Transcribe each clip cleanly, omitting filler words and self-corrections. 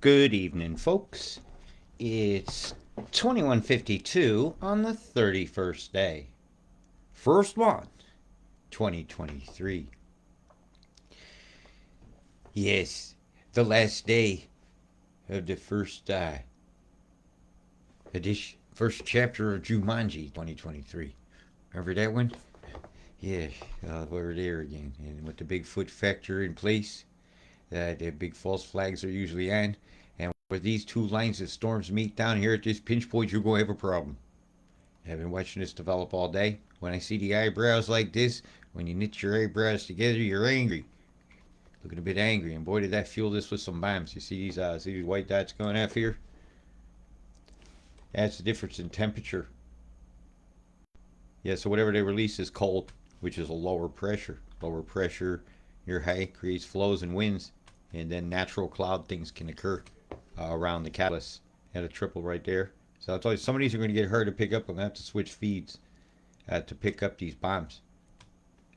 Good evening, folks. It's 21:52 on the 31st day. First one, 2023. Yes, the last day of the first chapter of Jumanji 2023. Remember that one? Yeah, we're there again. And with the Bigfoot factor in place, the big false flags are usually on. And where these two lines of storms meet down here at this pinch point, you're going to have a problem. I've been watching this develop all day. When I see the eyebrows like this, when you knit your eyebrows together, you're angry. Looking a bit angry. And boy, did that fuel this with some bombs. You see these white dots going off here? That's the difference in temperature. Yeah, so whatever they release is cold, which is a lower pressure. Lower pressure, your high creates flows and winds, and then natural cloud things can occur around the catalyst. Had a triple right there. So I'll tell you, some of these are going to get hard to pick up. I'm going to have to switch feeds to pick up these bombs.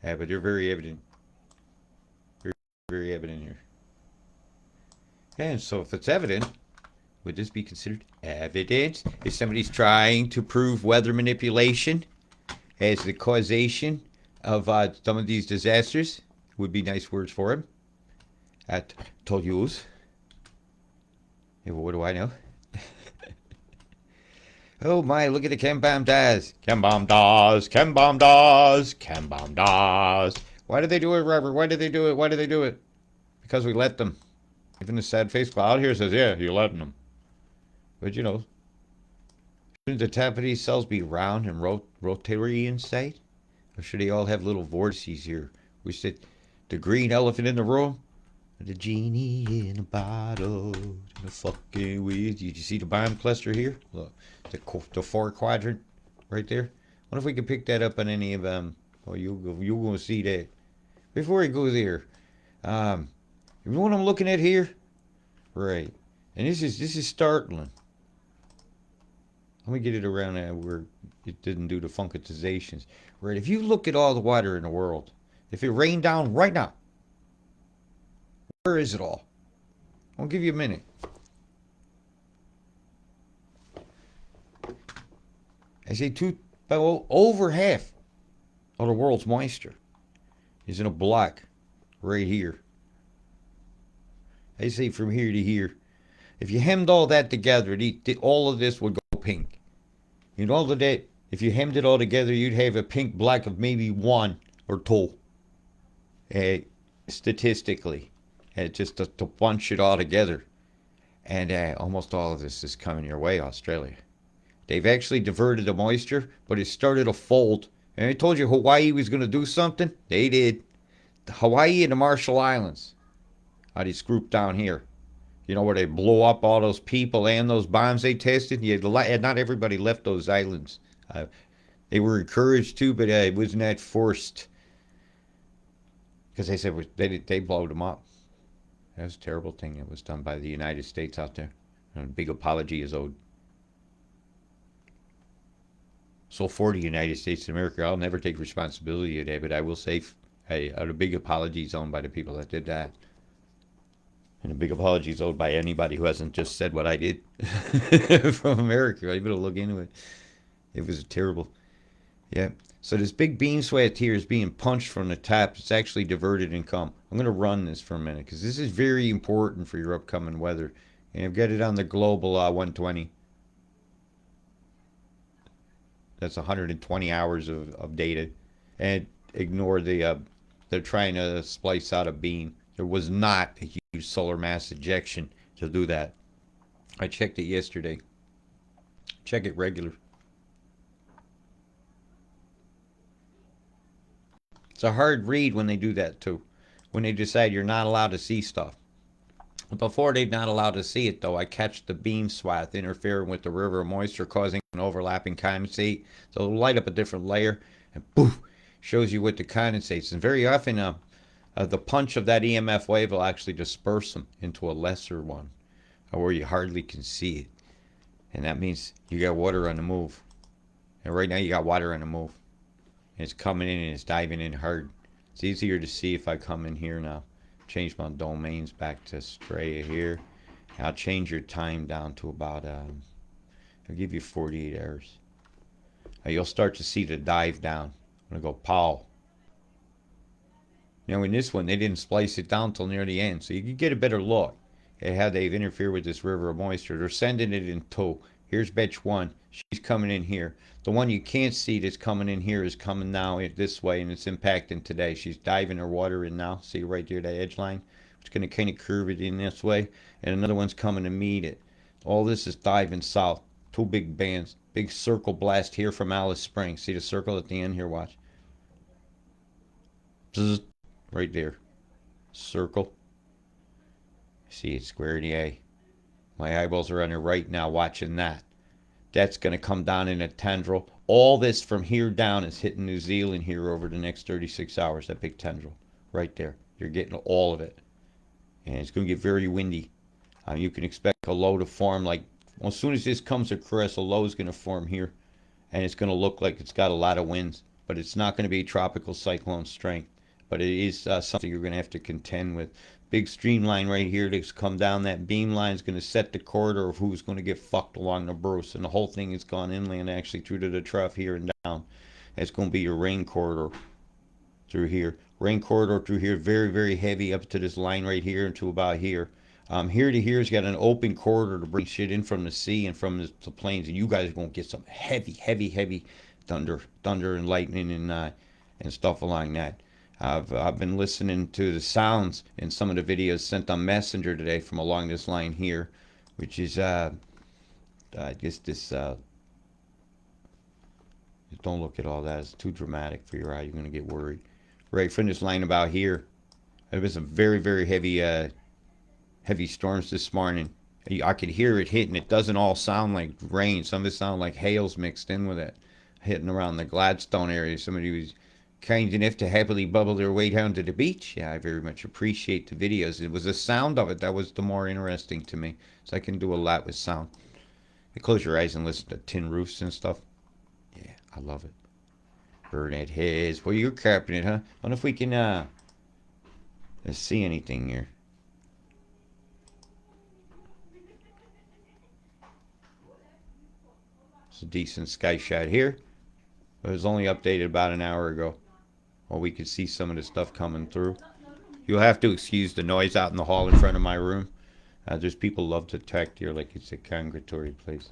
But they're very evident. Very, very evident here. And so if it's evident, would this be considered evidence? If somebody's trying to prove weather manipulation as the causation of some of these disasters, would be nice words for him. To use. Yeah, well, what do I know? Oh my, look at the Chembombed dolls. Chembombed dolls, Chembombed dolls, Chembombed dolls. Why did they do it, Robert? Why did they do it? Why did they do it? Because we let them. Even the sad face cloud here says, yeah, you're letting them. But you know, shouldn't the top of these cells be round and rotary inside? Or should they all have little vortices here? We said the green elephant in the room, the genie in a bottle, the fucking with you. Did you see the bomb cluster here? Look, the four quadrant right there. What if we could pick that up on any of them? Oh, you gonna see that. Before we go there, you know what I'm looking at here? Right, and this is startling. Let me get it around where it didn't do the funkitizations. Right, if you look at all the water in the world, if it rained down right now, where is it all? I'll give you a minute. I say over half of the world's moisture is in a block right here. I say from here to here. If you hemmed all that together, all of this would go pink. You know that if you hemmed it all together, you'd have a pink block of maybe one or two. Statistically, just to bunch it all together. And almost all of this is coming your way, Australia. They've actually diverted the moisture, but it started a fold. And I told you Hawaii was going to do something. They did. Hawaii and the Marshall Islands. This group down here. You know where they blew up all those people and those bombs they tested? Yeah, not everybody left those islands. They were encouraged to, but it wasn't that forced. Because they said they blowed them up. That was a terrible thing that was done by the United States out there. And a big apology is owed. So for the United States of America, I'll never take responsibility of that, but I will say a big apology is owned by the people that did that. And a big apology is owed by anybody who hasn't just said what I did from America. I better look into it. It was terrible. Yeah. So this big beam sweat here is being punched from the top. It's actually diverted and come. I'm going to run this for a minute because this is very important for your upcoming weather. And I've got it on the global 120. That's 120 hours of data. And ignore they're trying to splice out a beam. There was not a huge solar mass ejection to do that. I checked it yesterday. Check it regular. It's a hard read when they do that too. When they decide you're not allowed to see stuff. Before they're not allowed to see it though, I catch the beam swath interfering with the river of moisture, causing an overlapping condensate. So it'll light up a different layer and poof, shows you what the condensates. And very often the punch of that EMF wave will actually disperse them into a lesser one where you hardly can see it. And that means you got water on the move. And right now you got water on the move. And it's coming in and it's diving in hard. It's easier to see if I come in here now. Change my domains back to Straya here. I'll change your time down to about, I'll give you 48 hours. You'll start to see the dive down. I'm going to go pow. Now in this one, they didn't splice it down till near the end, so you can get a better look at how they've interfered with this river of moisture. They're sending it in tow. Here's batch one. She's coming in here. The one you can't see that's coming in here is coming now this way, and it's impacting today. She's diving her water in now. See right there, that edge line? It's going to kind of curve it in this way, and another one's coming to meet it. All this is diving south. Two big bands. Big circle blast here from Alice Springs. See the circle at the end here? Watch. Bzzz. Right there. Circle. See it square in the A. My eyeballs are on it right now watching that. That's going to come down in a tendril. All this from here down is hitting New Zealand here over the next 36 hours. That big tendril. Right there. You're getting all of it. And it's going to get very windy. You can expect a low to form like, well, as soon as this comes across, a low is going to form here. And it's going to look like it's got a lot of winds. But it's not going to be tropical cyclone strength. But it is something you're going to have to contend with. Big streamline right here that's come down. That beam line is going to set the corridor of who's going to get fucked along the Bruce. And the whole thing has gone inland actually through to the trough here and down. It's going to be your rain corridor through here. Rain corridor through here, very, very heavy up to this line right here and to about here. Here to here's got an open corridor to bring shit in from the sea and from the plains. And you guys are going to get some heavy, heavy, heavy thunder and lightning and stuff along that. I've been listening to the sounds in some of the videos sent on Messenger today from along this line here, which is I guess this don't look at all that. It's too dramatic for your eye. You're gonna get worried. Right from this line about here, there was some very, very heavy storms this morning. I could hear it hitting. It doesn't all sound like rain. Some of it sound like hail's mixed in with it, hitting around the Gladstone area. Somebody was kind enough to happily bubble their way down to the beach. Yeah, I very much appreciate the videos. It was the sound of it that was the more interesting to me. So I can do a lot with sound. You close your eyes and listen to tin roofs and stuff. Yeah, I love it. Burnett heads. Well, you're capping it, huh? I wonder if we can let's see anything here. It's a decent sky shot here. It was only updated about an hour ago. Well, we could see some of the stuff coming through. You'll have to excuse the noise out in the hall in front of my room. There's people love to attack here like it's a congregatory place.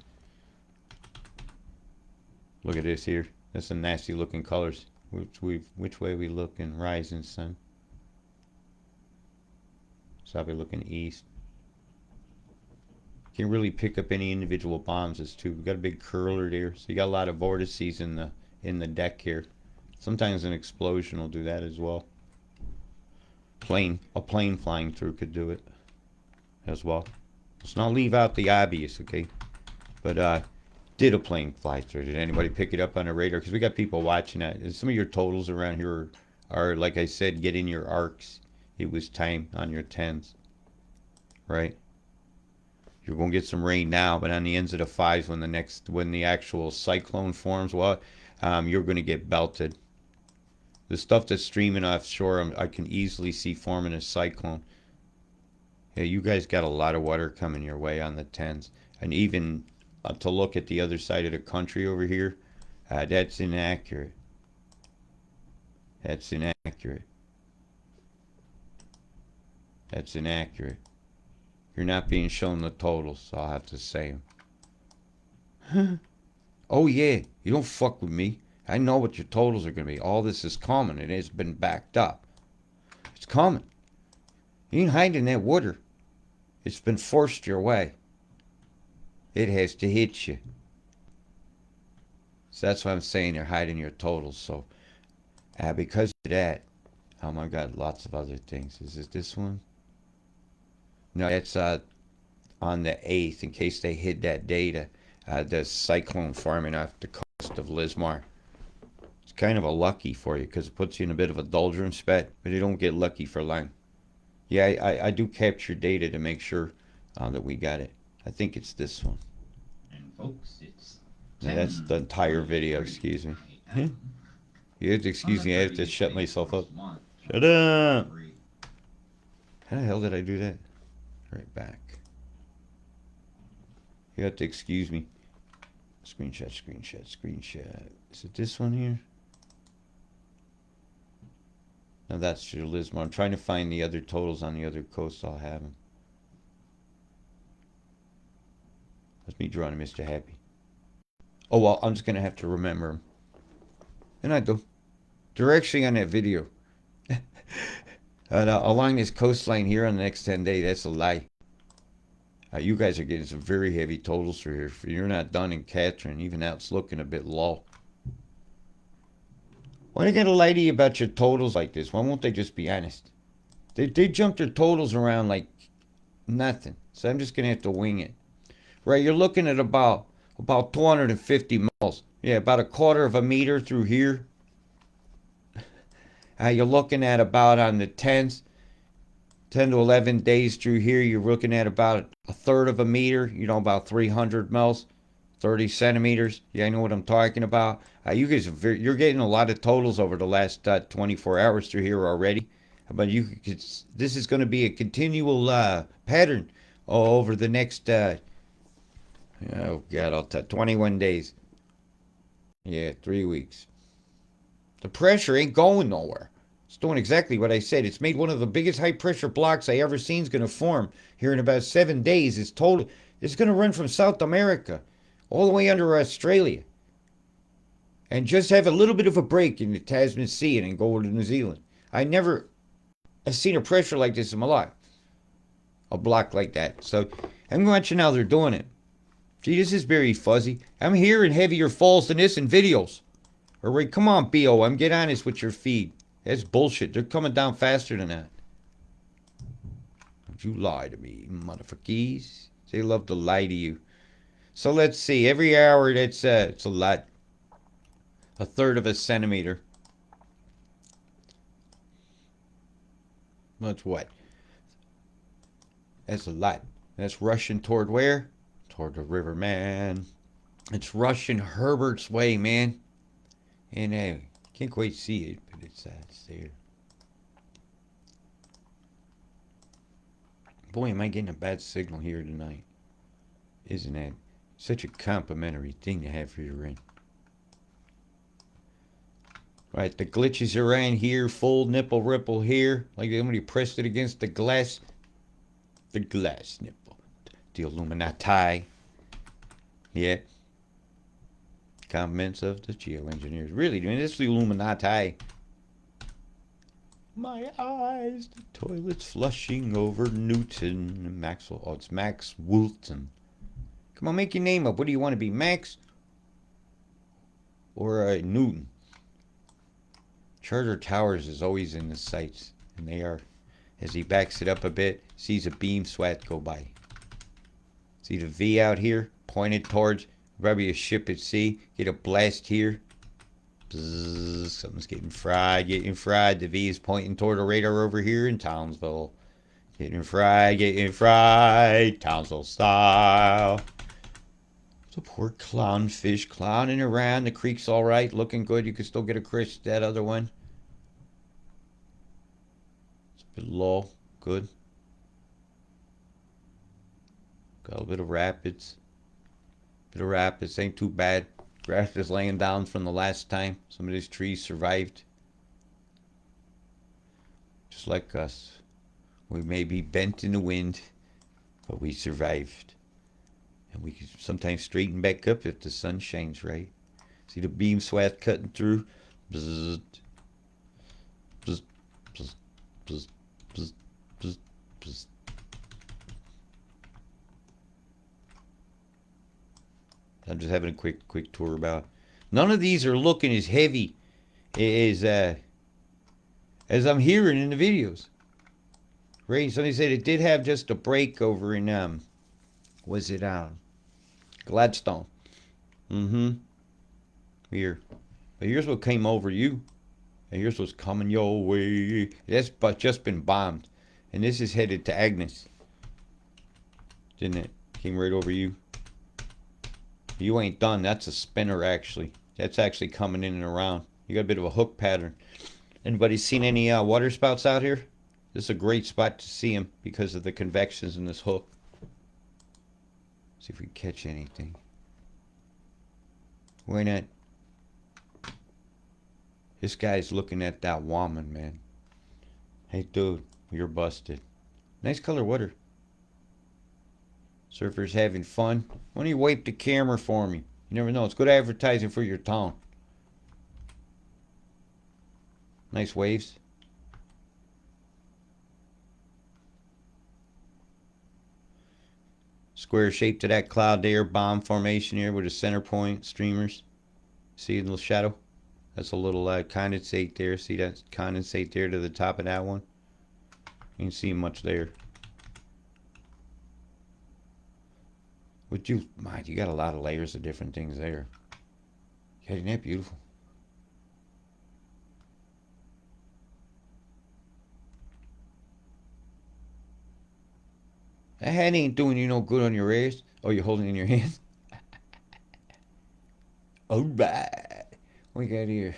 Look at this here. That's some nasty looking colors. Which way we looking? Rising sun. So I'll be looking east. Can't really pick up any individual bombs. It's too. We got a big curler there, so you got a lot of vortices in the deck here. Sometimes an explosion will do that as well. A plane flying through could do it as well. Let's not leave out the obvious, okay? But did a plane fly through? Did anybody pick it up on a radar? Because we got people watching that. And some of your totals around here are, like I said, get in your arcs. It was time on your 10s, right? You're going to get some rain now, but on the ends of the 5s when the actual cyclone forms, well, you're going to get belted. The stuff that's streaming offshore, I can easily see forming a cyclone. Yeah, you guys got a lot of water coming your way on the 10s. And even to look at the other side of the country over here, that's inaccurate. That's inaccurate. That's inaccurate. You're not being shown the totals, so I'll have to say them. Oh yeah, you don't fuck with me. I know what your totals are going to be. All this is coming. It has been backed up. It's coming. You ain't hiding that water. It's been forced your way. It has to hit you. So that's why I'm saying you're hiding your totals. So because of that, oh my God, lots of other things. Is it this one? No, that's on the 8th, in case they hid that data. The cyclone forming off the coast of Lismar. It's kind of a lucky for you because it puts you in a bit of a doldrum spot, but you don't get lucky for long. Yeah, I do capture data to make sure that we got it. I think it's this one. And folks, it's now, that's the entire video, excuse me. You have to excuse me, I have to shut myself up. Shut up! How the hell did I do that? Right back. You have to excuse me. Screenshot, screenshot, screenshot. Is it this one here? No, that's your Lismore. I'm trying to find the other totals on the other coast. I'll have them. That's me drawing Mr. Happy. Oh, well, I'm just going to have to remember them. And I do. They're actually on that video. Along this coastline here on the next 10 days, that's a lie. You guys are getting some very heavy totals for here. You're not done in Catherine. Even now it's looking a bit low. Why are they going to lie to you about your totals like this? Why won't they just be honest? They jump their totals around like nothing. So I'm just going to have to wing it. Right, you're looking at about 250 miles. Yeah, about a quarter of a meter through here. You're looking at about on the 10th, 10 to 11 days through here, you're looking at about a third of a meter, about 300 mils, 30 centimeters. Yeah, I know what I'm talking about. You guys, you're getting a lot of totals over the last 24 hours through here already. But this is going to be a continual pattern over the next, oh God, I'll tell 21 days. Yeah, 3 weeks. The pressure ain't going nowhere. It's doing exactly what I said. It's made one of the biggest high pressure blocks I ever seen is going to form here in about 7 days. It's going to run from South America all the way under Australia and just have a little bit of a break in the Tasman Sea and then go over to New Zealand. I've seen a pressure like this in my life. A block like that. So I'm watching how they're doing it. Gee, this is very fuzzy. I'm hearing heavier falls than this in videos. All right, come on, BOM, get honest with your feed. That's bullshit. They're coming down faster than that. Don't you lie to me, motherfuckers. They love to lie to you. So let's see. Every hour, it's a lot. A third of a centimeter. That's what? That's a lot. That's rushing toward where? Toward the river, man. It's rushing Herbert's way, man. And can't quite see it, but it's there. Boy, am I getting a bad signal here tonight. Isn't that such a complimentary thing to have for your rain? Right, the glitches are in here, full nipple ripple here. Like somebody pressed it against the glass. The glass nipple. The Illuminati. Yeah. Comments of the geoengineers. Really, man, this is the Illuminati. My eyes, the toilet's flushing over Newton and Maxwell. Oh, it's Max Woolton. Come on, make your name up. What do you want to be, Max? Or Newton? Charter Towers is always in the sights, and they are. As he backs it up a bit, sees a beam swat go by. See the V out here, pointed towards probably a ship at sea. Get a blast here. Bzzz, something's getting fried, getting fried. The V is pointing toward a radar over here in Townsville. Getting fried, Townsville style. The poor clownfish clowning around. The creek's all right, looking good. You can still get a crisp. That other one. It's a bit low. Good. Got a bit of rapids. Ain't too bad. Grass is laying down from the last time. Some of these trees survived. Just like us. We may be bent in the wind, but we survived. And we can sometimes straighten back up if the sun shines right. See the beam swat cutting through? Bzzz, bzzz, bzzz, bzzz, bzzz, bzzz, bzzz. I'm just having a quick tour about. None of these are looking as heavy as I'm hearing in the videos. Right? Somebody said it did have just a break over in was it Gladstone? Here. But here's what came over you. And here's what's coming your way. That's but just been bombed. And this is headed to Agnes. Didn't it? Came right over you. You ain't done. That's a spinner, actually. That's actually coming in and around. You got a bit of a hook pattern. Anybody seen any water spouts out here? This is a great spot to see them because of the convections in this hook. See if we catch anything. Why not? This guy's looking at that woman, man. Hey, dude, you're busted. Nice color water. Surfers having fun. Why don't you wipe the camera for me? You never know. It's good advertising for your town. Nice waves. Square shape to that cloud there. Bomb formation here with a center point. Streamers. See the little shadow? That's a little condensate there. See that condensate there to the top of that one? You ain't seeing much there. Would you mind? You got a lot of layers of different things there. Yeah, isn't that beautiful? That hand ain't doing you no good on your ass. Oh, you're holding it in your hand? Alright. What we got here?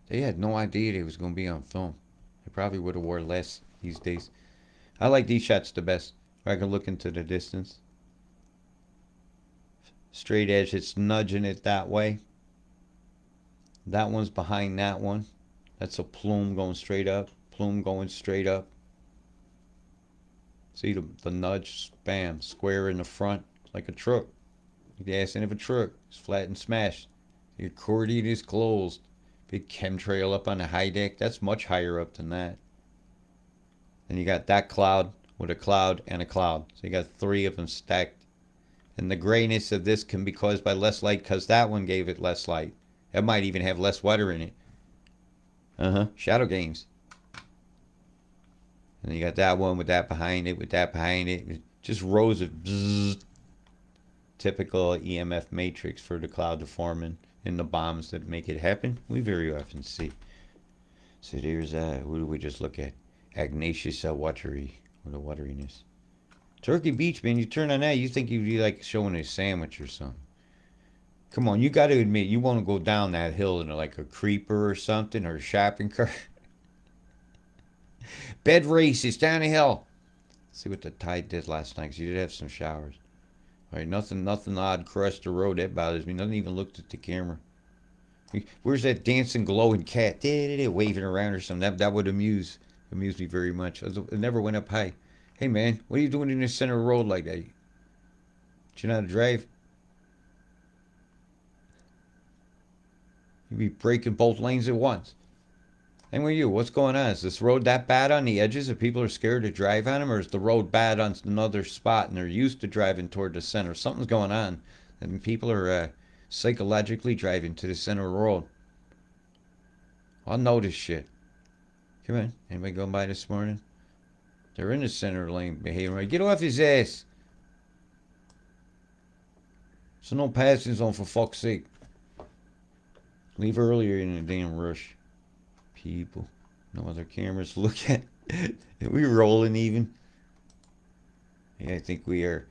They had no idea it was going to be on film. They probably would have wore less these days. I like these shots the best. Where I can look into the distance. Straight edge, it's nudging it that way. That one's behind that one. That's a plume going straight up. Plume going straight up. See the nudge? Bam. Square in the front. Like a truck. Like the ass end of a truck. It's flat and smashed. The accordion is closed. Big chemtrail up on the high deck. That's much higher up than that. Then you got that cloud with a cloud and a cloud. So you got three of them stacked. And the grayness of this can be caused by less light because that one gave it less light. It might even have less water in it. Shadow games. And then you got that one with that behind it, with that behind it. Just rows of bzzz. Typical EMF matrix for the cloud to form in the bombs that make it happen. We very often see. So there's, what do we just look at? Agnacious watery, or the wateriness. Turkey Beach, man, you turn on that, you think you'd be like showing a sandwich or something. Come on, you got to admit, you want to go down that hill in like a creeper or something, or a shopping cart. Bed races down the hill. Let's see what the tide did last night, because you did have some showers. All right, nothing odd crossed the road. That bothers me. Nothing even looked at the camera. Where's that dancing, glowing cat? Waving around or something. That would amuse me very much. It never went up high. Hey, man, what are you doing in the center of the road like that? Do you know how to drive? You'd be breaking both lanes at once. And with you, what's going on? Is this road that bad on the edges that people are scared to drive on them? Or is the road bad on another spot and they're used to driving toward the center? Something's going on. And people are psychologically driving to the center of the road. I'll know this shit. Come on. Anybody going by this morning? They're in the center lane behaving right. Get off his ass. So no passing zone for fuck's sake. Leave earlier in the damn rush. People. No other cameras to look at. Are we rolling even? Yeah, I think we are.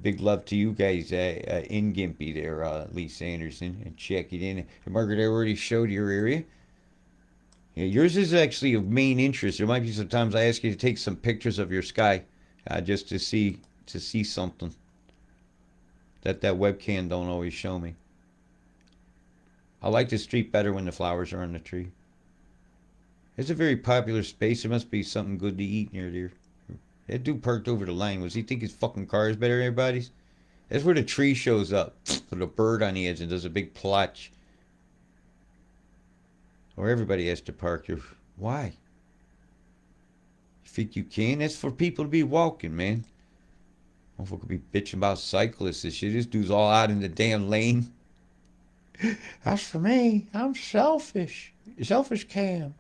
Big love to you guys in Gimpy there, Lee Sanderson. And check it in. Margaret, I already showed your area. Yeah, yours is actually of main interest. There might be some times I ask you to take some pictures of your sky just to see something that webcam don't always show me. I like the street better when the flowers are on the tree. It's a very popular space. There must be something good to eat near there. That dude parked over the line. Was he think his fucking car is better than everybody's? That's where the tree shows up. With a bird on the edge and does a big plotch. Or everybody has to park here. Why? You think you can? That's for people to be walking, man. Motherfucker could be bitching about cyclists and shit. This dude's all out in the damn lane. That's for me. I'm selfish. Selfish Cam.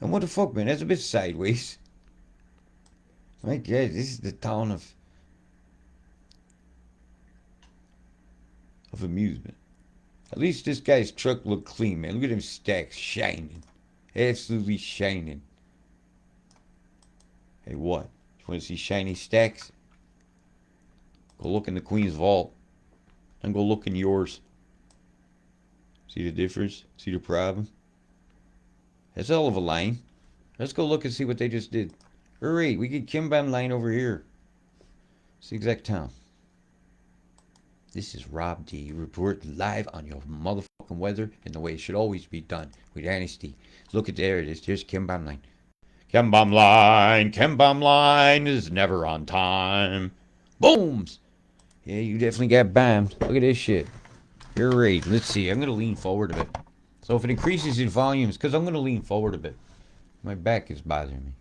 And what the fuck, man? That's a bit sideways. My God, this is the town of amusement. At least this guy's truck looked clean, man. Look at them stacks shining. Absolutely shining. Hey, what? You want to see shiny stacks? Go look in the Queen's vault. And go look in yours. See the difference? See the problem? That's a hell of a line. Let's go look and see what they just did. Hurry, we get Chembombed line over here. It's the exact town. This is Rob D. Report live on your motherfucking weather and the way it should always be done with honesty. Look at there it is. Here's Chembombed line. Chembombed line is never on time. Booms! Yeah, you definitely got bombed. Look at this shit. You're right. Let's see. I'm gonna lean forward a bit. So if it increases in volumes, because I'm gonna lean forward a bit. My back is bothering me.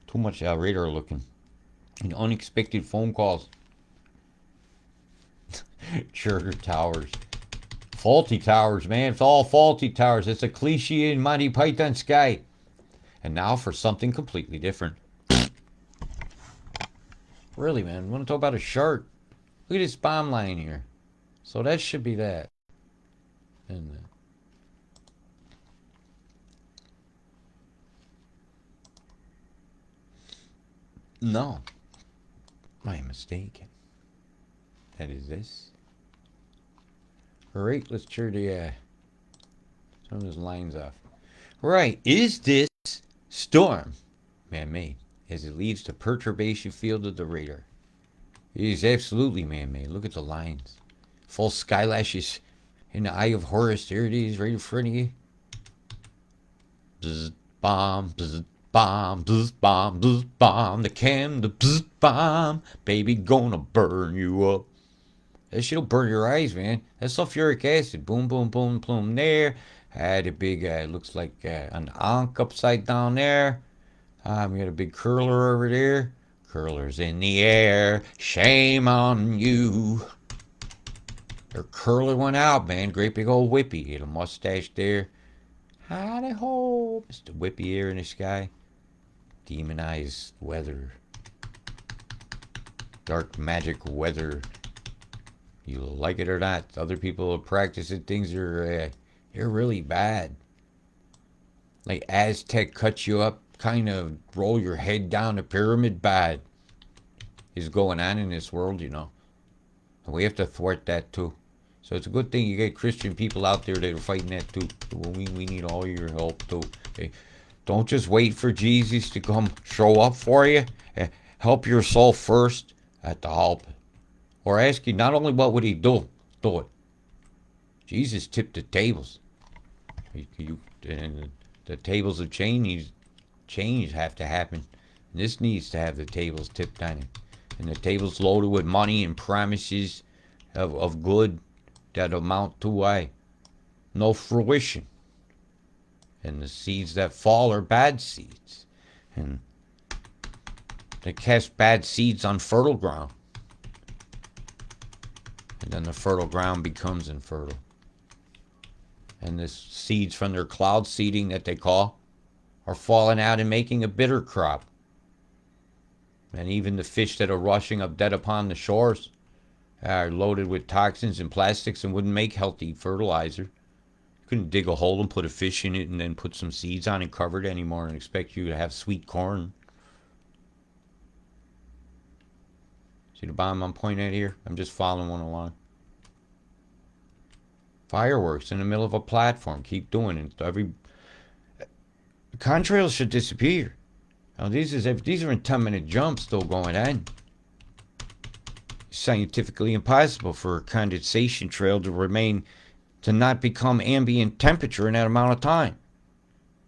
Too much radar looking. And unexpected phone calls. Charter towers. Faulty towers, man. It's all faulty towers. It's a cliche in Monty Python Sky. And now for something completely different. Really, man. I want to talk about a shark. Look at this bomb line here. So that should be that. And no. I am mistaken. That is this. Alright, let's turn the some of those lines off. Right, is this storm man-made as it leaves the perturbation field of the radar? It is absolutely man-made. Look at the lines. Full skylashes in the eye of Horus. There it is, right in front of you. Bzz, bomb, bzz, bomb, bzz, bomb, bzz, bomb. The cam, the bzz, bomb. Baby, gonna burn you up. That shit'll burn your eyes, man. That's sulfuric acid. Boom, boom, boom, boom. There. Had a big, looks like an ankh upside down there. We got a big curler over there. Curlers in the air. Shame on you. Their curler went out, man. Great big old whippy. Had a mustache there. Howdy ho. Mr. Whippy here in the sky. Demonized weather. Dark magic weather. You like it or not, other people practicing things are they're really bad. Like Aztec cut you up, kind of roll your head down a pyramid bad is going on in this world, you know. And we have to thwart that too. So it's a good thing you get Christian people out there that are fighting that too. We need all your help too. Okay? Don't just wait for Jesus to come show up for you. Help yourself first at the help. Or ask you not only what would he do it. Jesus tipped the tables. And the tables of change have to happen. And this needs to have the tables tipped on it. And the tables loaded with money and promises of good that amount to no fruition. And the seeds that fall are bad seeds. And they cast bad seeds on fertile ground. And then the fertile ground becomes infertile. And the seeds from their cloud seeding that they call are falling out and making a bitter crop. And even the fish that are rushing up dead upon the shores are loaded with toxins and plastics and wouldn't make healthy fertilizer. You couldn't dig a hole and put a fish in it and then put some seeds on and cover it anymore and expect you to have sweet corn. See the bomb I'm pointing at here? I'm just following one along. Fireworks in the middle of a platform. Keep doing it. Contrails should disappear. Now these are in 10-minute jumps still going on. It's scientifically impossible for a condensation trail to not become ambient temperature in that amount of time.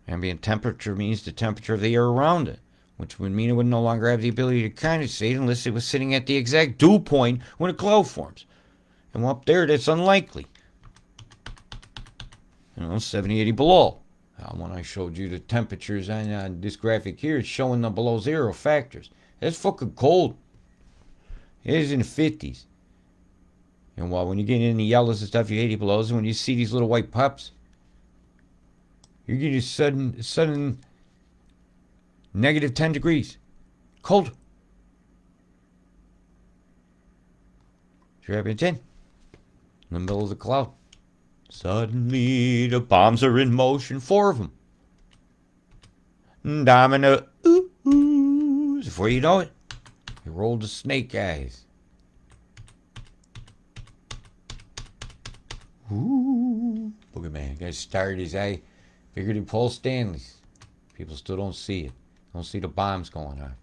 Ambient temperature means the temperature of the air around it, which would mean it would no longer have the ability to condensate unless it was sitting at the exact dew point when a cloud forms. And up there, that's unlikely. 70, 80 below. When I showed you the temperatures on this graphic here, it's showing the below zero factors. That's fucking cold. It is in the 50s. And when you get in the yellows and stuff, you 80 belows, and when you see these little white pups, you're getting sudden negative 10 degrees. Cold. You're in 10. In the middle of the cloud. Suddenly the bombs are in motion. 4 of them. Domino. Ooh. Before you know it, you rolled the snake eyes. Ooh. Boogeyman. Guy started his eye. Figured he'd pull Stanley's. People still don't see it. Don't see the bombs going on.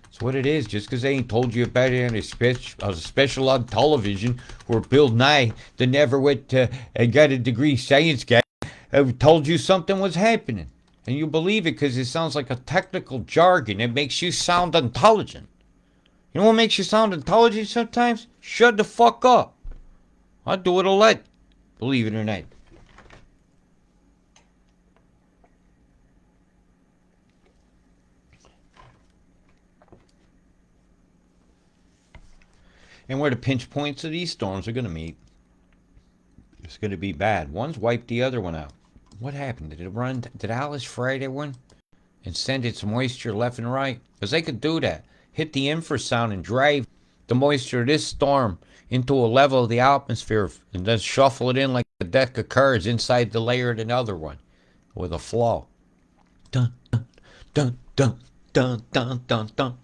It's That's what it is. Just because they ain't told you about it on a special on television, or Bill Nye, that never went to and got a degree science guy, told you something was happening. And you believe it because it sounds like a technical jargon. It makes you sound intelligent. You know what makes you sound intelligent sometimes? Shut the fuck up. I do it a lot, believe it or not. And where the pinch points of these storms are going to meet, it's going to be bad. One's wiped the other one out. What happened? Did Alice fry that one and send its moisture left and right? Because they could do that. Hit the infrasound and drive the moisture of this storm into a level of the atmosphere and then shuffle it in like a deck of cards inside the layer of another one with a flow. Dun, dun, dun, dun, dun, dun, dun, dun.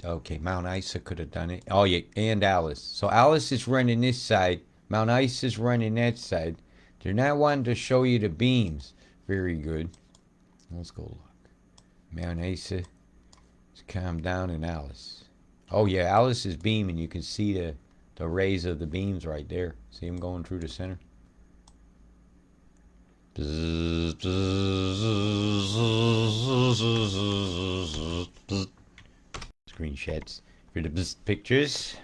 Okay, Mount Isa could have done it. Oh, yeah, and Alice. So Alice is running this side. Mount Isa is running that side. They're not wanting to show you the beams. Very good. Let's go look. Mount Isa is calm down in Alice. Oh, yeah, Alice is beaming. You can see the rays of the beams right there. See them going through the center? Screenshots for the pictures.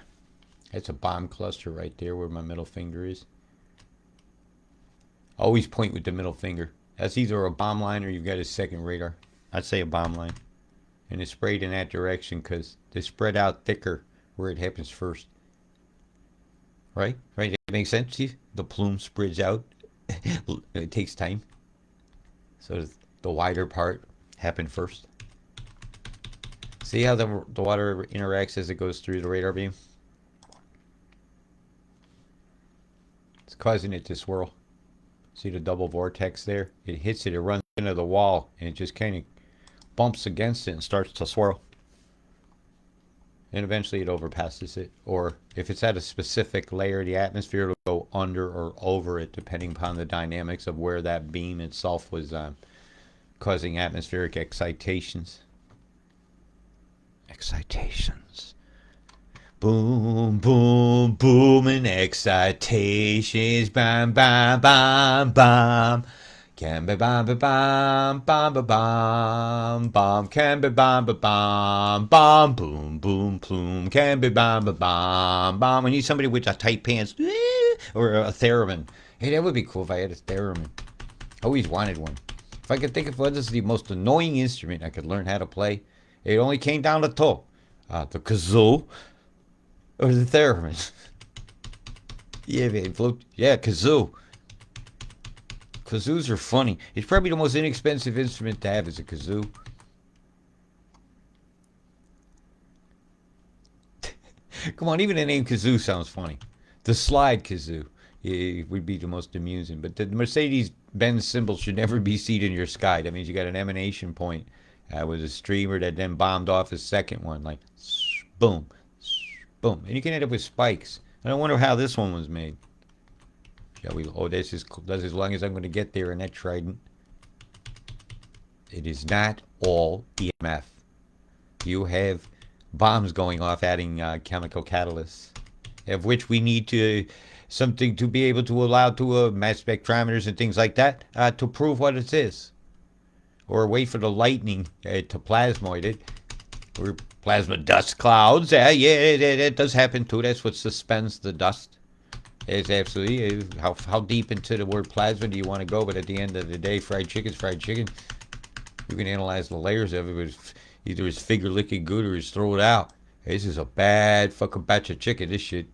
That's a bomb cluster right there where my middle finger is. Always point with the middle finger. That's either a bomb line or you've got a second radar. I'd say a bomb line. And it's sprayed in that direction because they spread out thicker where it happens first. Right? Right? That makes sense to you? The plume spreads out. It takes time. So the wider part happened first. See how the water interacts as it goes through the radar beam? It's causing it to swirl. See the double vortex there? It hits it, it runs into the wall, and it just kind of bumps against it and starts to swirl. And eventually it overpasses it. Or if it's at a specific layer of the atmosphere, it'll go under or over it, depending upon the dynamics of where that beam itself was causing atmospheric excitations. Excitations. Boom, boom, booming excitations. Bam, bam, bam, bam. Can be bam, bam, bam, bam, bam, bam. Can be bam, bam, bam, bam. Boom, boom, plume. Can be bam, bam, bam, bam. We need somebody with a tight pants or a theremin. Hey, that would be cool if I had a theremin. I always wanted one. If I could think of what is the most annoying instrument I could learn how to play, it only came down to two. The kazoo or the theremin. Yeah, man. Yeah, kazoo. Kazoos are funny. It's probably the most inexpensive instrument to have is a kazoo. Come on, even the name kazoo sounds funny. The slide kazoo would be the most amusing. But the Mercedes-Benz symbol should never be seen in your sky. That means you got an emanation point with a streamer that then bombed off a second one. Like, boom, boom. And you can end up with spikes. I don't wonder how this one was made. Shall we? Oh, that's as long as I'm going to get there in that trident. It is not all EMF. You have bombs going off adding chemical catalysts, of which we need to something to be able to allow to mass spectrometers and things like that to prove what it is, or wait for the lightning to plasmoid it, or plasma dust clouds. Yeah, it does happen too. That's what suspends the dust. It's absolutely how deep into the word plasma do you want to go? But at the end of the day, fried chicken's fried chicken. You can analyze the layers of it, but either it's figure licking good or it's throw it out. This is a bad fucking batch of chicken. This shit.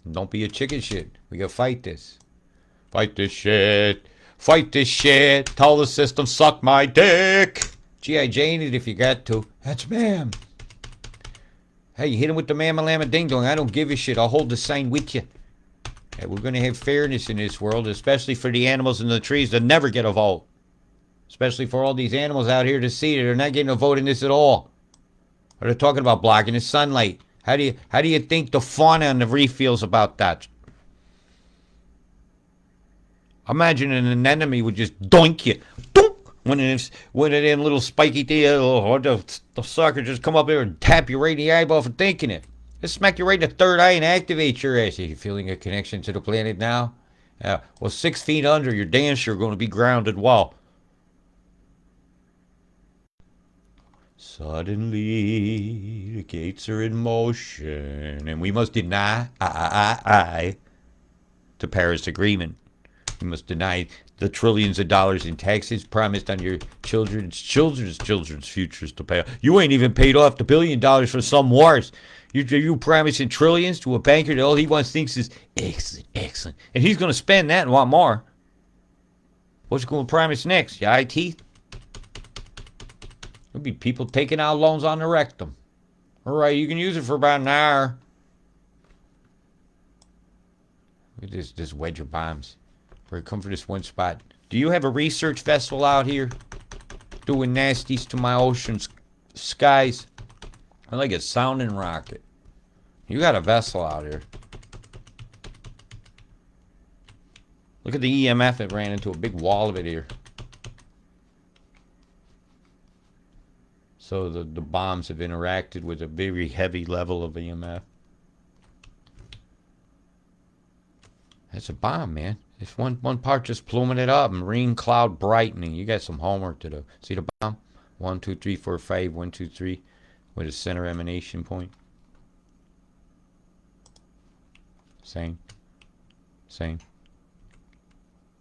Don't be a chicken shit. We gotta fight this. Fight this shit. Fight this shit. Tell the system suck my dick. G.I. Jane it if you got to. That's ma'am. Hey, you hit him with the mamma lamma ding dong. I don't give a shit. I'll hold the sign with you. Hey, we're going to have fairness in this world, especially for the animals in the trees that never get a vote. Especially for all these animals out here to see that they're not getting a vote in this at all. Or they're talking about blocking the sunlight. How do you think the fauna on the reef feels about that? Imagine an anemone would just doink you. Dunk! One of them little spiky things, or the sucker just come up there and tap you right in the eyeball for thinking it. Just smack you right in the third eye and activate your ass. Are you feeling a connection to the planet now? Well, 6 feet under, you're damn sure going to be grounded. Wow. Suddenly, the gates are in motion, and we must deny the Paris Agreement. We must deny the trillions of dollars in taxes promised on your children's futures to pay. You ain't even paid off the $1 billion for some wars. You promising trillions to a banker that all he wants thinks is excellent, excellent. And he's going to spend that and want more. What's he going to promise next? Your eye teeth? There'll be people taking out loans on the rectum. All right, you can use it for about an hour. Look at this wedge of bombs. Where it come from this one spot. Do you have a research vessel out here doing nasties to my ocean skies? I like a sounding rocket. You got a vessel out here. Look at the EMF it ran into a big wall of it here. So the bombs have interacted with a very heavy level of EMF. That's a bomb, man. It's one part just pluming it up. Marine cloud brightening. You got some homework to do. See the bomb? 1, 2, 3, 4, 5. 1, 2, 3. With a center emanation point. Same.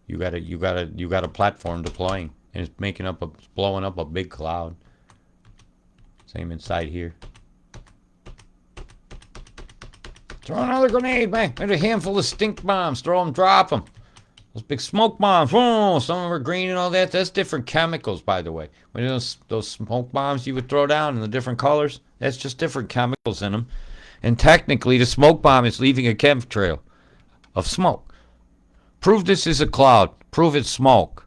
You got a platform deploying, and it's blowing up a big cloud. Same inside here. Throw another grenade, man. There's a handful of stink bombs. Throw them, drop them. Those big smoke bombs. Oh, some of them are green and all that. That's different chemicals, by the way. When those smoke bombs you would throw down in the different colors, that's just different chemicals in them. And technically, the smoke bomb is leaving a chemtrail of smoke. Prove this is a cloud. Prove it's smoke.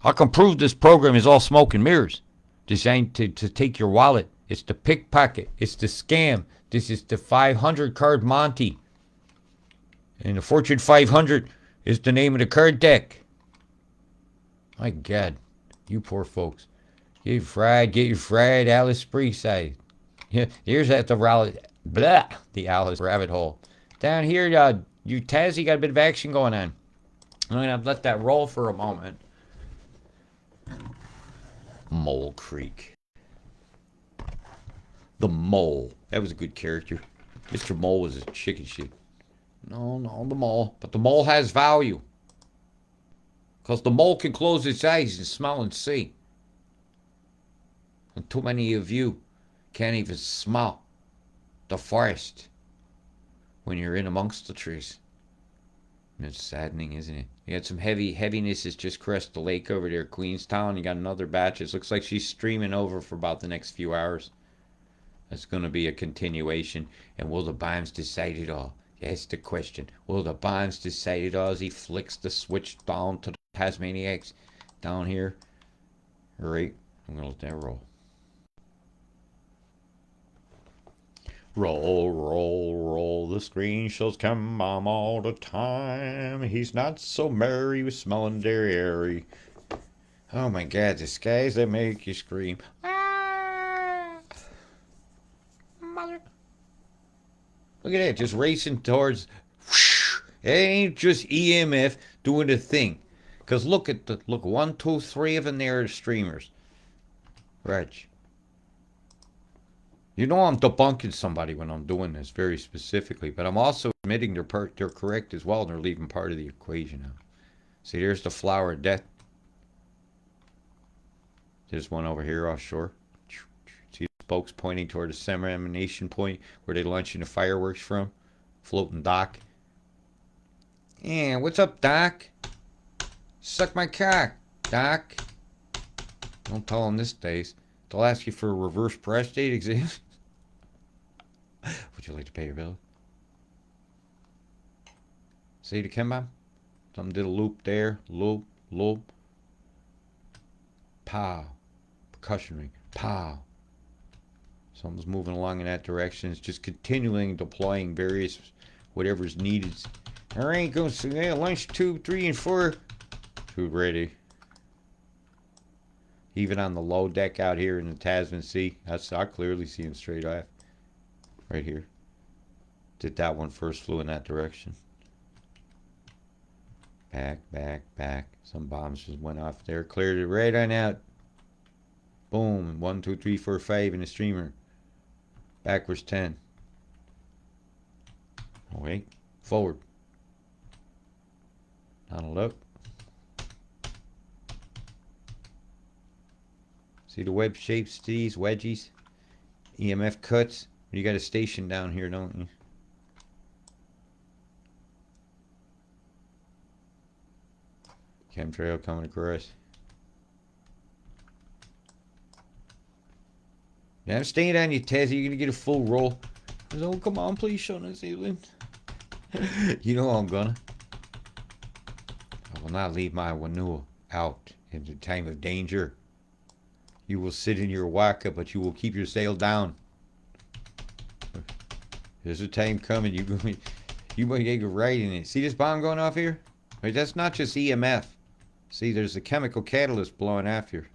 I can prove this program is all smoke and mirrors. Designed to take your wallet. It's the pickpocket. It's the scam. This is the 500 card Monty. And the Fortune 500 is the name of the card deck. My God, you poor folks. Get your fried Alice Spreeside. Yeah, here's at the Alice rabbit hole. Down here, you Tazzy got a bit of action going on. I'm going to let that roll for a moment. Mole Creek. The Mole. That was a good character. Mr. Mole was a chicken shit. No, the mole. But the mole has value. Because the mole can close its eyes and smell and see. And too many of you can't even smell the forest when you're in amongst the trees. It's saddening, isn't it? You got some heaviness has just crossed the lake over there, Queenstown. You got another batch. It looks like she's streaming over for about the next few hours. That's going to be a continuation. And will the bombs decide it all? That's the question. Will the bombs decide it all as he flicks the switch down to the Tasmaniacs down here? All right, I'm going to let that roll. Roll, roll, roll, the screen shows Chembombed all the time. He's not so merry with smelling dairy. Oh my God, the skies that make you scream. Ah! Mother. Look at that, just racing towards. Whoosh, it ain't just EMF doing the thing. Because look, 1, 2, 3 of them there are streamers. Right. You know I'm debunking somebody when I'm doing this very specifically, but I'm also admitting they're correct as well, and they're leaving part of the equation out. See, there's the flower of death. There's one over here offshore. See the spokes pointing toward the center emanation point where they're launching the fireworks from? Floating dock. Yeah, what's up, Doc? Suck my cock, Doc. Don't tell them this days. They'll ask you for a reverse prostate exam. Would you like to pay your bill? See the Chembombed? Something did a loop there. Loop. Pow. Percussion ring. Pow. Something's moving along in that direction. It's just continuing deploying various whatever's needed. All right, go. Lunch 2, 3, and 4. Food ready. Even on the low deck out here in the Tasman Sea, I clearly see them straight off. Right here. Did that one first, flew in that direction. Back, back, back. Some bombs just went off there. Cleared it right on out. Boom. 1, 2, 3, 4, 5 in the streamer. Backwards 10. Oh, wait. Forward. Now look. See the web shapes, these wedgies? EMF cuts. You got a station down here, don't you? Chemtrail coming across. Yeah, I'm staying on you, Taz. You're gonna get a full roll. Oh, come on, please show New Zealand. You know I'm gonna. I will not leave my Wanua out in the time of danger. You will sit in your waka, but you will keep your sail down. There's a time coming. You might get right in it. See this bomb going off here? Wait, that's not just EMF. See, there's a chemical catalyst blowing after.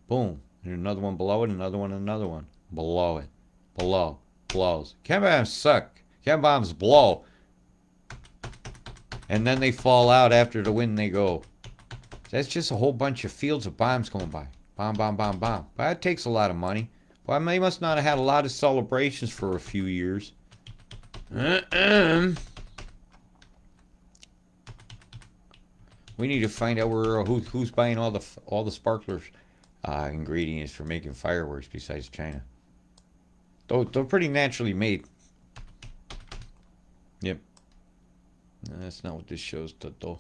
Boom. And another one below it, another one, another one. Below it. Below. Blows. Chem bombs suck. Chem bombs blow. And then they fall out after the wind they go. That's just a whole bunch of fields of bombs going by. Bomb, bomb, bomb, bomb. But that takes a lot of money. Well, they must not have had a lot of celebrations for a few years. We need to find out who's buying all the sparklers ingredients for making fireworks besides China. They're pretty naturally made. Yep. No, that's not what this shows, though.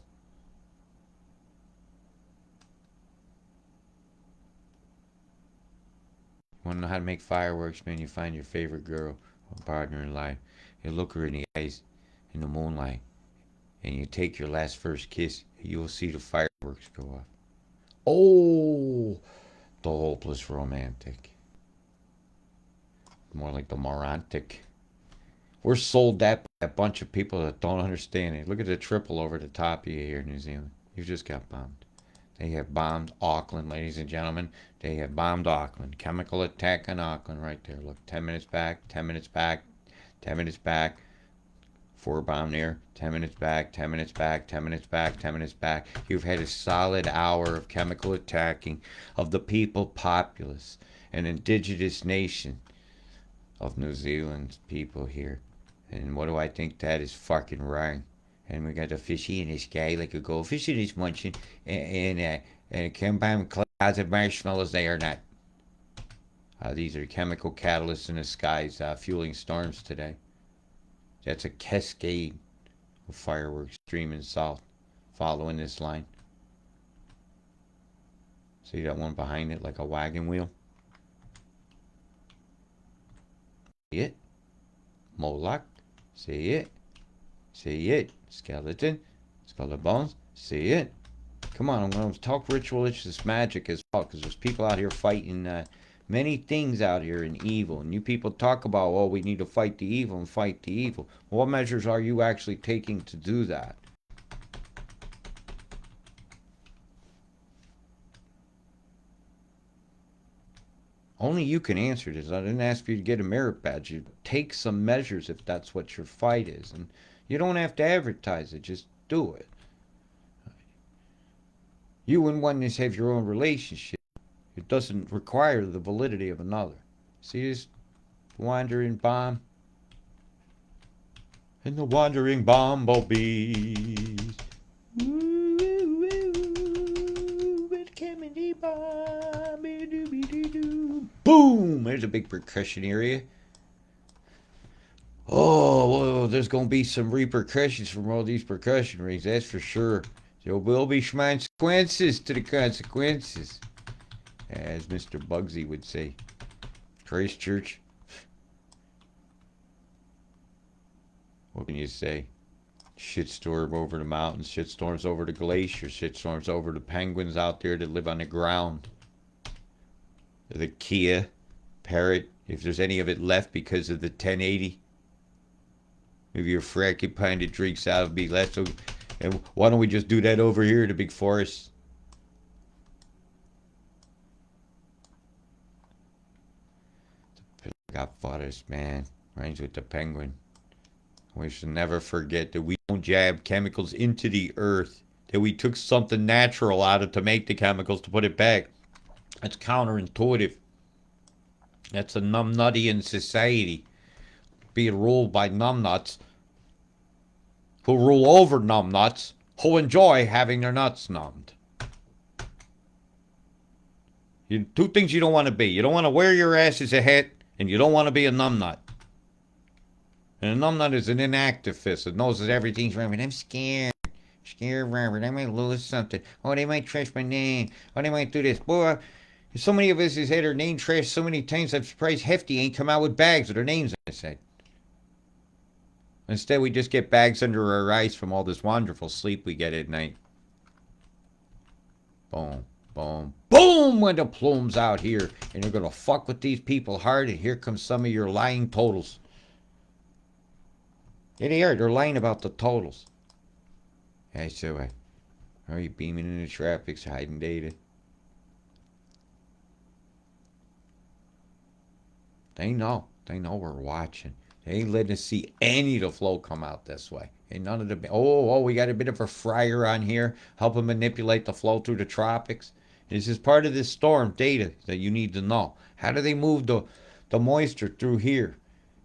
Want to know how to make fireworks, man? You find your favorite girl or partner in life. You look her in the eyes in the moonlight, and you take your last first kiss. You'll see the fireworks go off. Oh, the hopeless romantic. More like the morontic. We're sold that by a bunch of people that don't understand it. Look at the triple over the top of you here in New Zealand. You just got bombed. They have bombed Auckland, ladies and gentlemen. They have bombed Auckland. Chemical attack on Auckland right there. Look, 10 minutes back, 10 minutes back, 10 minutes back. 4 bomb there. 10 minutes back, 10 minutes back, 10 minutes back, 10 minutes back. You've had a solid hour of chemical attacking of the people populace, an indigenous nation of New Zealand's people here. And what do I think that is fucking wrong? And we got a fishy in the sky like a goldfish in his munching, and a Chembombed clouds of marshmallows. They are not. These are chemical catalysts in the skies fueling storms today. That's a cascade of fireworks streaming south, following this line. See that one behind it like a wagon wheel? See it? Moloch. See it? See it? Skeleton. Skull bones. See it? Come on, I'm going to talk ritualist magic as well, because there's people out here fighting many things out here in evil. And you people talk about, oh, we need to fight the evil and fight the evil. What measures are you actually taking to do that? Only you can answer this. I didn't ask you to get a merit badge. You take some measures if that's what your fight is. And you don't have to advertise it. Just do it. You and oneness have your own relationship. It doesn't require the validity of another. See this wandering bomb? And the wandering bumblebees. Ooh, ooh, ooh, welcome in the bomb. Boom! There's a big percussion area. Oh, well, there's going to be some repercussions from all these percussion rings, that's for sure. There will be consequences to the consequences, as Mr. Bugsy would say. Christchurch. What can you say? Shitstorm over the mountains, shitstorms over the glaciers, shitstorms over the penguins out there that live on the ground. The Kia parrot, if there's any of it left because of the 1080. Maybe your fracking pint that drinks out of be left. So, and why don't we just do that over here in the big forest? top forest, man. Rhymes with the penguin. We should never forget that we don't jab chemicals into the earth. That we took something natural out of to make the chemicals to put it back. That's counterintuitive. That's a numbnuttian society. Being ruled by numbnuts who rule over numbnuts who enjoy having their nuts numbed. Two things you don't want to be. You don't want to wear your ass as a hat, and you don't want to be a numbnut. And a numbnut is an inactivist. It knows that everything's wrong. But I'm scared. Scared, Robert. I might lose something. Oh, they might trash my name. Oh, they might do this. Boy, so many of us has had our name trashed so many times. I'm surprised Hefty ain't come out with bags with their names on the side. Instead, we just get bags under our eyes from all this wonderful sleep we get at night. Boom, boom, boom, when the plume's out here. And you're going to fuck with these people hard, and here comes some of your lying totals. Yeah, they are. They're lying about the totals. Hey, so are you beaming in the traffic, hiding data? They know. They know we're watching. They ain't letting us see any of the flow come out this way. And none of the... Oh, we got a bit of a fryer on here, helping manipulate the flow through the tropics. This is part of this storm data that you need to know. How do they move the moisture through here?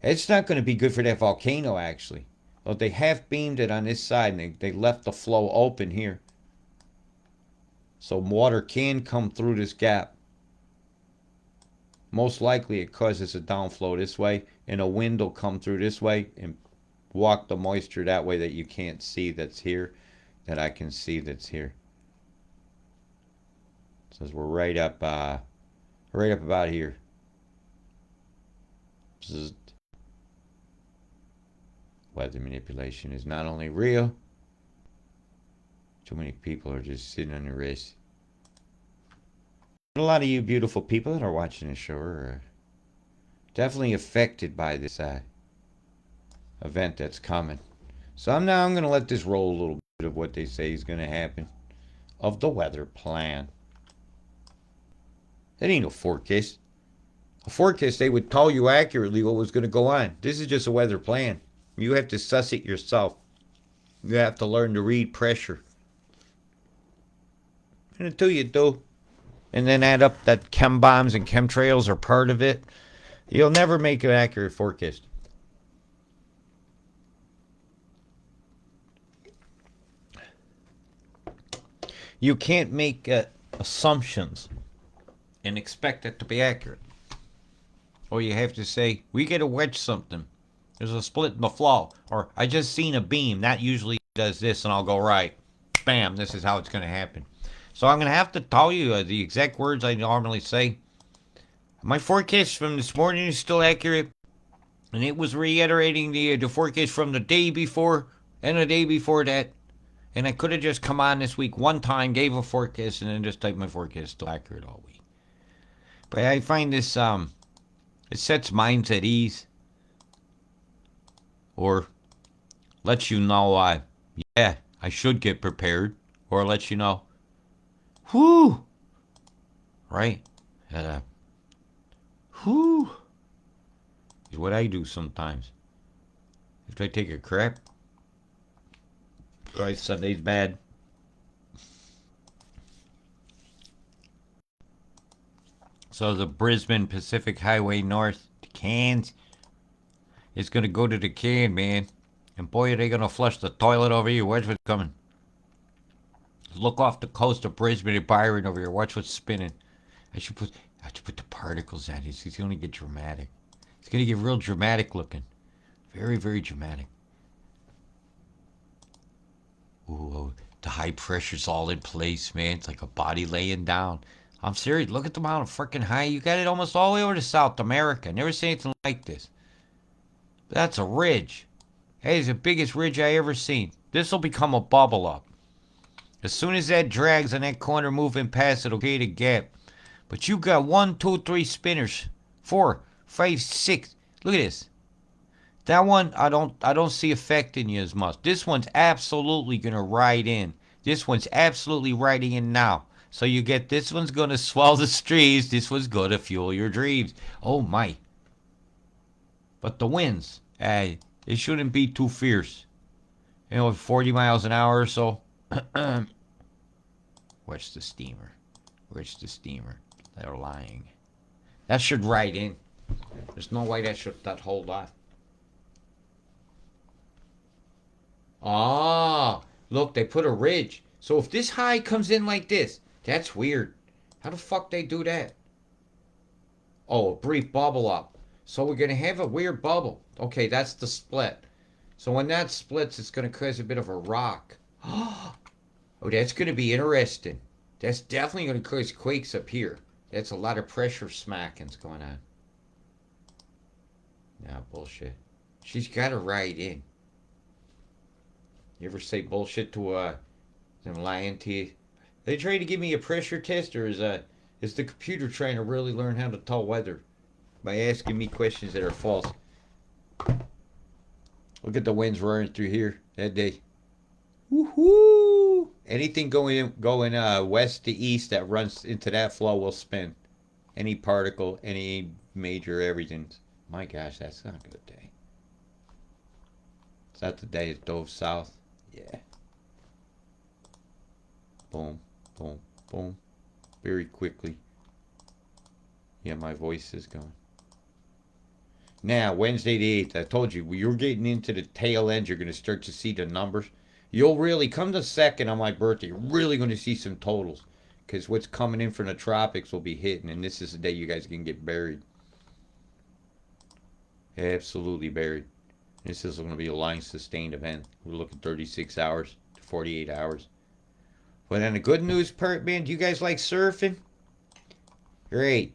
It's not going to be good for that volcano, actually. Well, they half beamed it on this side, and they left the flow open here. So water can come through this gap. Most likely it causes a downflow this way, and a wind will come through this way and walk the moisture that way that you can't see that's here, that I can see that's here. It says we're right up about here. Zzz. Weather manipulation is not only real, too many people are just sitting on their wrists. A lot of you beautiful people that are watching this show are definitely affected by this event that's coming. So I'm going to let this roll a little bit of what they say is going to happen of the weather plan. That ain't no forecast. A forecast, they would tell you accurately what was going to go on. This is just a weather plan. You have to suss it yourself. You have to learn to read pressure. And until you do, and then add up that chem bombs and chemtrails are part of it, you'll never make an accurate forecast. You can't make assumptions and expect it to be accurate. Or you have to say, we get to wedge something. There's a split in the flow. Or I just seen a beam. That usually does this, and I'll go, right. Bam, this is how it's going to happen. So I'm going to have to tell you the exact words I normally say. My forecast from this morning is still accurate. And it was reiterating the forecast from the day before and the day before that. And I could have just come on this week one time, gave a forecast, and then just typed my forecast still accurate all week. But I find this, it sets minds at ease. Or lets you know, yeah, I should get prepared. Or lets you know, whoo, right? Whoo is what I do sometimes. If I take a crap, right, Sunday's bad. So the Brisbane Pacific Highway North to Cairns is going to go to the can, man. And boy, are they going to flush the toilet over here. Watch what's coming. Look off the coast of Brisbane and Byron over here. Watch what's spinning. I should put the particles on it. It's going to get dramatic. It's going to get real dramatic looking. Very, very dramatic. Ooh, the high pressure's all in place, man. It's like a body laying down. I'm serious. Look at the amount of freaking high. You got it almost all the way over to South America. Never seen anything like this. That's a ridge. Hey, it's the biggest ridge I ever seen. This will become a bubble up. As soon as that drags on that corner moving past, it'll create a gap. But you got 1, 2, 3 spinners. 4, 5, 6. Look at this. That one, I don't see affecting you as much. This one's absolutely going to ride in. This one's absolutely riding in now. So you get this one's going to swell the streets. This one's going to fuel your dreams. Oh, my. But the winds, it shouldn't be too fierce. 40 miles an hour or so. Where's the steamer? Where's the steamer? They're lying. That should ride in. There's no way that should hold off. Ah, look, they put a ridge. So if this high comes in like this, that's weird. How the fuck they do that? Oh, a brief bubble up. So we're going to have a weird bubble. Okay, that's the split. So when that splits, it's going to cause a bit of a rock. Oh, that's going to be interesting. That's definitely going to cause quakes up here. That's a lot of pressure smackings going on. Nah, bullshit. She's got to ride in. You ever say bullshit to them lying to you? They trying to give me a pressure test, or is the computer trying to really learn how to tell weather by asking me questions that are false? Look at the winds roaring through here that day. Woohoo! Anything going west to east that runs into that flow will spin. Any particle, any major, everything. My gosh, that's not a good day. Is that the day it dove south? Yeah. Boom, boom, boom. Very quickly. Yeah, my voice is gone. Now, Wednesday the 8th, I told you, when you're getting into the tail end, you're going to start to see the numbers. You'll really, come the 2nd on my birthday, you're really going to see some totals. Because what's coming in from the tropics will be hitting, and this is the day you guys can get buried. Absolutely buried. This is going to be a line sustained event. We're looking 36 hours to 48 hours. But then the good news part, man, do you guys like surfing? Great.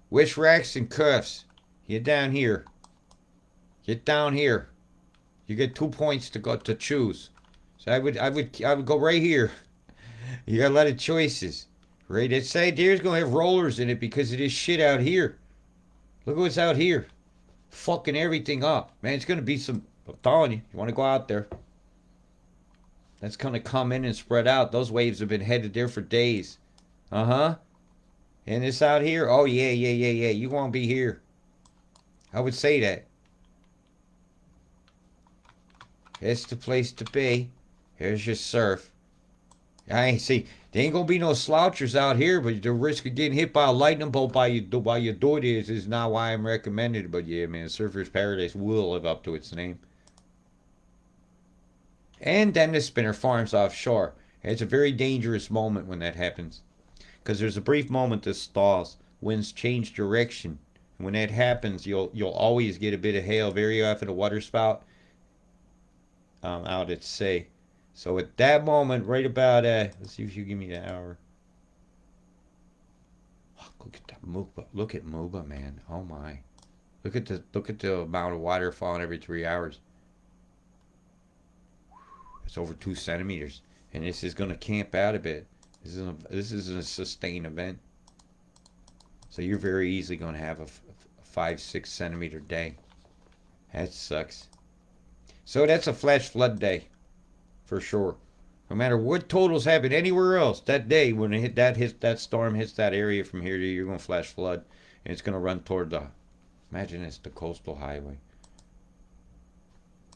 Wish racks and cuffs. Get down here. Get down here. You get 2 points to go to choose. So I would go right here. You got a lot of choices. Right? That side there's gonna have rollers in it because of this shit out here. Look what's out here. Fucking everything up. Man, it's gonna be some, I'm telling you, you wanna go out there. That's gonna come in and spread out. Those waves have been headed there for days. Uh-huh. And this out here, oh yeah. You won't be here. I would say that. It's the place to be. Here's your surf. I ain't see. There ain't gonna be no slouchers out here, but the risk of getting hit by a lightning bolt while you do this is not why I'm recommended. But yeah, man, Surfer's Paradise will live up to its name. And then the spinner farms offshore. It's a very dangerous moment when that happens, because there's a brief moment that stalls. Winds change direction. When that happens, you'll always get a bit of hail, very often a water spout out at sea. So at that moment, right about let's see if you give me the hour. Oh, look at that Muba. Look at Muba, man. Oh my. Look at the amount of water falling every 3 hours. It's over 2 centimeters, and this is going to camp out a bit. This is a sustained event. So you're very easily going to have a 5-6 centimeter day. That sucks. So that's a flash flood day, for sure. No matter what totals happen anywhere else, that day when that storm hits that area from here to here, you're going to flash flood, and it's going to run toward the. Imagine it's the coastal highway.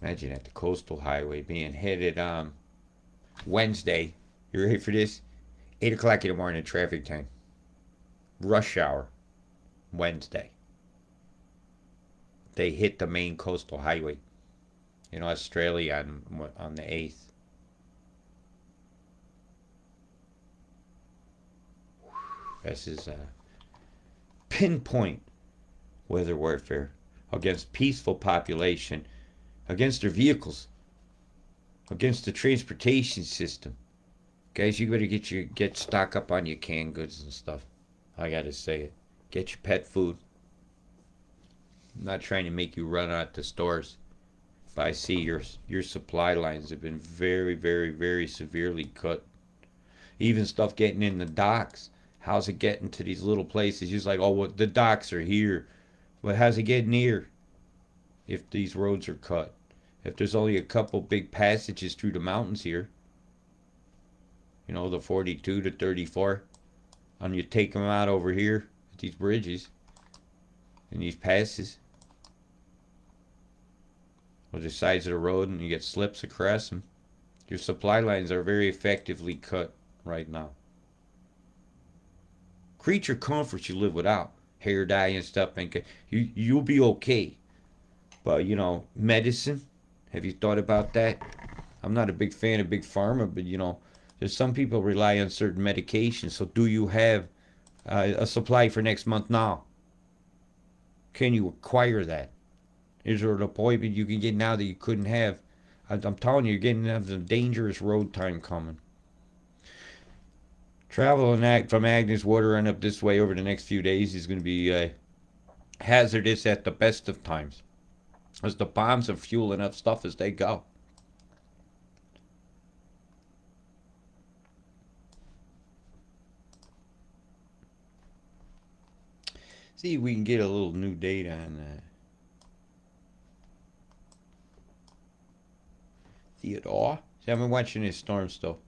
Imagine that, the coastal highway being headed Wednesday. You ready for this? 8 o'clock in the morning traffic time. Rush hour. Wednesday. They hit the main coastal highway. In Australia on the 8th. This is a pinpoint weather warfare against peaceful population, against their vehicles, against the transportation system. Guys, you better get stock up on your canned goods and stuff. I gotta say it. Get your pet food. I'm not trying to make you run out to stores. But I see your supply lines have been very, very, very severely cut. Even stuff getting in the docks. How's it getting to these little places? You're like, oh, well, the docks are here. But how's it getting here if these roads are cut? If there's only a couple big passages through the mountains here. You know, the 42 to 34. And you take them out over here at these bridges and these passes. or the sides of the road, and you get slips across them. Your supply lines are very effectively cut right now. Creature comforts you live without. Hair dye and stuff, and you'll be okay. But medicine. Have you thought about that? I'm not a big fan of big pharma, but there's some people rely on certain medications. So do you have a supply for next month now? Can you acquire that? Is there an appointment you can get now that you couldn't have? I'm telling you, you're getting some dangerous road time coming. Travel from Agnes Water and up this way over the next few days is going to be hazardous at the best of times, as the bombs are fueling up stuff as they go. See if we can get a little new data on that. Theodore? See, I've been watching this storm still.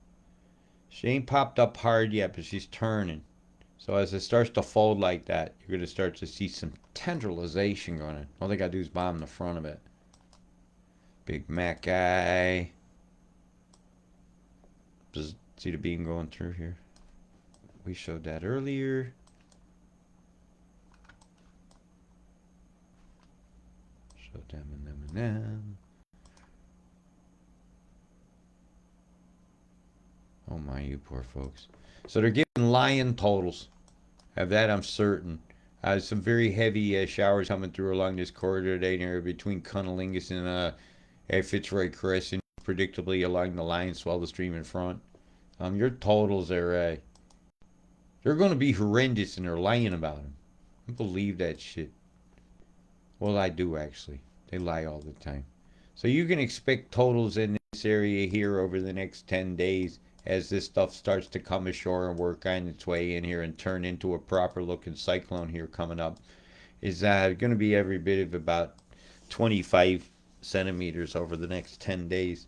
She ain't popped up hard yet, but she's turning. So as it starts to fold like that, you're going to start to see some tendrilization going on. All they got to do is bomb the front of it. Big Mac guy. See the beam going through here? We showed that earlier. Showed them and them and them. Oh my, you poor folks. So they're giving lion totals. Of that I'm certain. Some very heavy showers coming through along this corridor today, near between Cunnilingus and Fitzroy Crescent, predictably along the line, swell the stream in front. Your totals are they're going to be horrendous, and they're lying about them. I believe that shit. Well, I do actually. They lie all the time. So you can expect totals in this area here over the next 10 days as this stuff starts to come ashore and work on its way in here and turn into a proper looking cyclone here coming up. Is going to be every bit of about 25 centimeters over the next 10 days.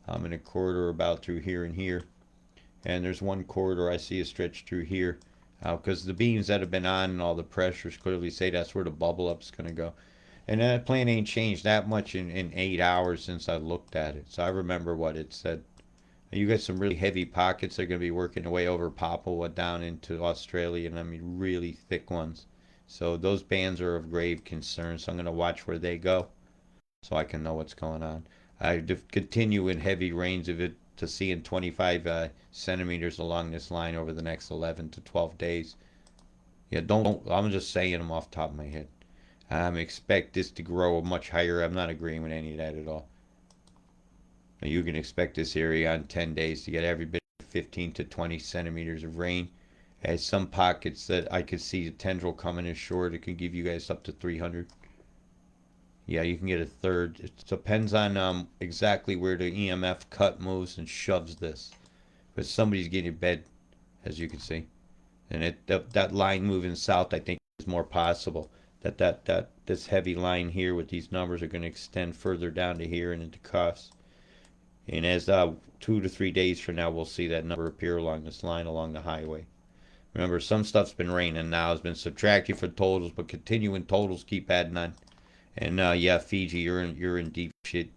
In a corridor about through here and here. And there's one corridor I see a stretch through here, because the beams that have been on and all the pressures clearly say that's where the bubble up's going to go. And that plan ain't changed that much in 8 hours since I looked at it. So I remember what it said. You got some really heavy pockets that are going to be working their way over Papua down into Australia, and I mean really thick ones. So those bands are of grave concern, so I'm going to watch where they go so I can know what's going on. I continue in heavy rains of it to seeing 25 centimeters along this line over the next 11 to 12 days. Yeah, don't I'm just saying them off the top of my head. Expect this to grow much higher. I'm not agreeing with any of that at all. Now you can expect this area on 10 days to get every bit of 15 to 20 centimeters of rain. As some pockets that I could see the tendril coming ashore, it can give you guys up to 300. Yeah, you can get a third. It depends on exactly where the EMF cut moves and shoves this. But somebody's getting bed, as you can see. And that line moving south, I think, is more possible. That this heavy line here with these numbers are going to extend further down to here and into cuffs. And as 2 to 3 days from now, we'll see that number appear along this line along the highway. Remember, some stuff's been raining now, has been subtracted for totals, but continuing totals keep adding on. And yeah, Fiji, you're in deep shit.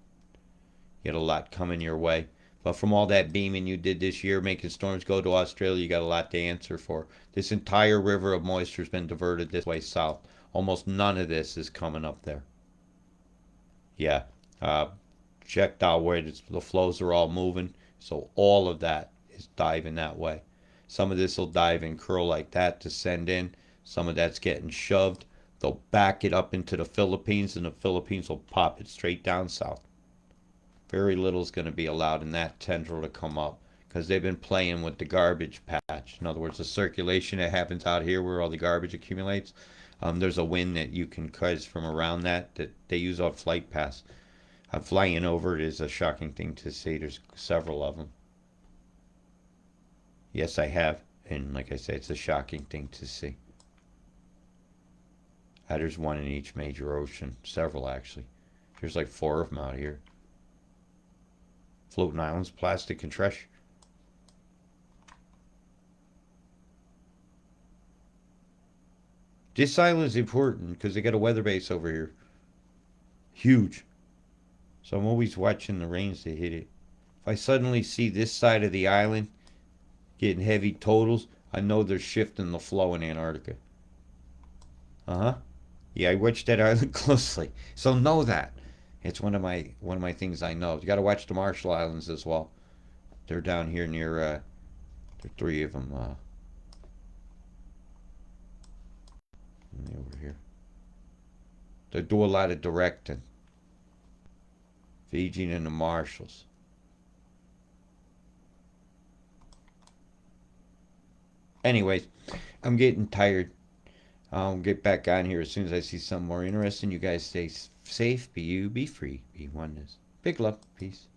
You got a lot coming your way. But from all that beaming you did this year, making storms go to Australia, you got a lot to answer for. This entire river of moisture has been diverted this way south. Almost none of this is coming up there. Yeah, checked out where the flows are all moving. So all of that is diving that way. Some of this will dive and curl like that to send in. Some of that's getting shoved. They'll back it up into the Philippines, and the Philippines will pop it straight down south. Very little is going to be allowed in that tendril to come up because they've been playing with the garbage patch. In other words, the circulation that happens out here where all the garbage accumulates, there's a wind that you can cause from around that they use on flight paths. Flying over it is a shocking thing to see. There's several of them. Yes, I have. And like I say, it's a shocking thing to see. There's one in each major ocean. Several, actually. There's like 4 of them out here. Floating islands, plastic and trash. This island is important because they got a weather base over here. Huge. So I'm always watching the rains to hit it. If I suddenly see this side of the island getting heavy totals, I know they're shifting the flow in Antarctica. Uh-huh. Yeah, I watch that island closely. So know that. It's one of my things I know. You got to watch the Marshall Islands as well. They're down here near there are three of them over here. They do a lot of directing. Fiji and the Marshalls. Anyways, I'm getting tired. I'll get back on here as soon as I see something more interesting. You guys stay safe, be you, be free, be oneness. Big love, peace.